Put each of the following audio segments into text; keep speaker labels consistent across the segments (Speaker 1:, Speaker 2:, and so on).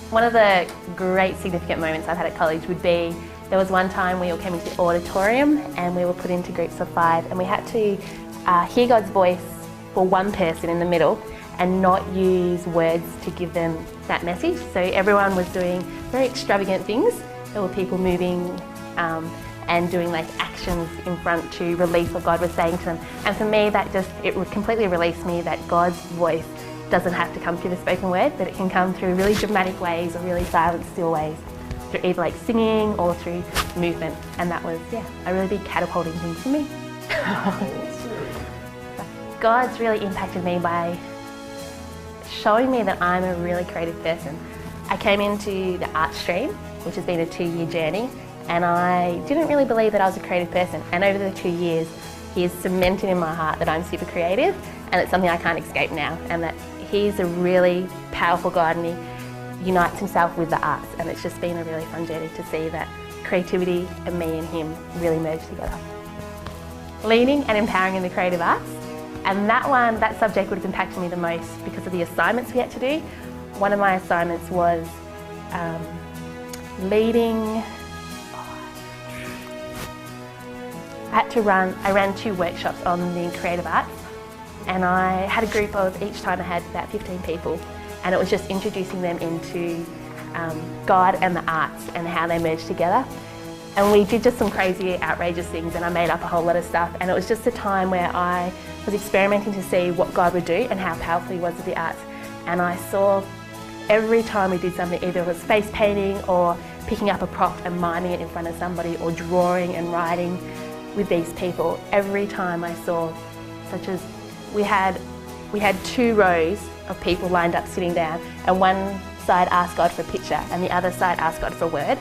Speaker 1: One of the great significant moments I've had at college would be, there was one time we all came into the auditorium and we were put into groups of 5 and we had to hear God's voice for one person in the middle and not use words to give them that message. So everyone was doing very extravagant things. There were people moving and doing like actions in front to release what God was saying to them. And for me, it would completely release me that God's voice doesn't have to come through the spoken word, but it can come through really dramatic ways or really silent, still ways, through either like singing or through movement. And that was, a really big catapulting thing for me. God's really impacted me by showing me that I'm a really creative person. I came into the art stream, which has been a 2-year journey, and I didn't really believe that I was a creative person. And over the 2 years, He has cemented in my heart that I'm super creative, and it's something I can't escape now, and that He's a really powerful God and He unites Himself with the arts, and it's just been a really fun journey to see that creativity and me and Him really merge together. Leading and empowering in the creative arts. And that subject would have impacted me the most because of the assignments we had to do. One of my assignments was leading. I ran 2 workshops on the creative arts, and I had a group of, each time I had about 15 people, and it was just introducing them into God and the arts and how they merge together. And we did just some crazy, outrageous things, and I made up a whole lot of stuff, and it was just a time where I was experimenting to see what God would do and how powerful He was with the arts. And I saw every time we did something, either it was face painting or picking up a prop and miming it in front of somebody, or drawing and writing with these people, every time I saw, such as we had 2 rows of people lined up sitting down, and one side asked God for a picture and the other side asked God for a word.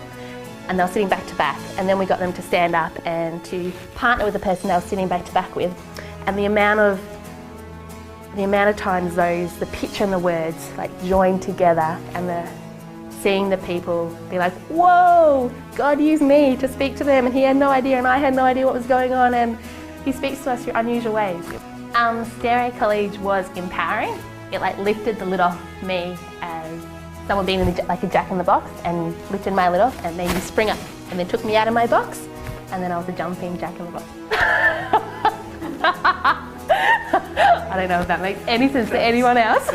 Speaker 1: And they were sitting back to back, and then we got them to stand up and to partner with the person they were sitting back to back with. And the amount of times the picture and the words like joined together, and seeing the people be like, whoa, God used me to speak to them, and He had no idea and I had no idea what was going on, and He speaks to us through unusual ways. Stairway College was empowering. It like lifted the lid off me as someone being like a jack in the box, and lifted my lid off and made me spring up, and then took me out of my box, and then I was a jumping jack in the box. I don't know if that makes any sense to anyone else.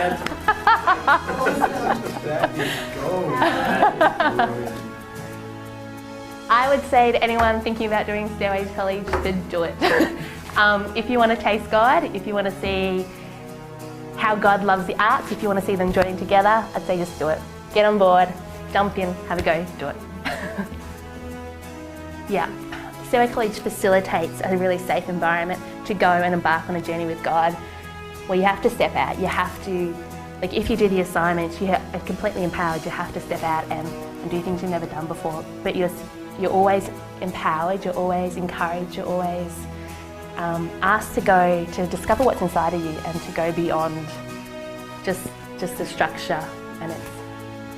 Speaker 1: I would say to anyone thinking about doing Stairway College to do it. If you want to chase God, if you want to see how God loves the arts, if you want to see them joining together, I'd say just do it. Get on board, jump in, have a go, do it. Yeah, Stairway College facilitates a really safe environment to go and embark on a journey with God, where you have to step out. You have to, like if you do the assignments, you're completely empowered. You have to step out and do things you've never done before. But you're always empowered, you're always encouraged, you're always asked to discover what's inside of you and to go beyond just the structure. And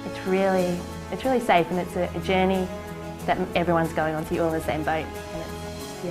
Speaker 1: it's really safe, and it's a journey that everyone's going on, so you're all in the same boat. And it's,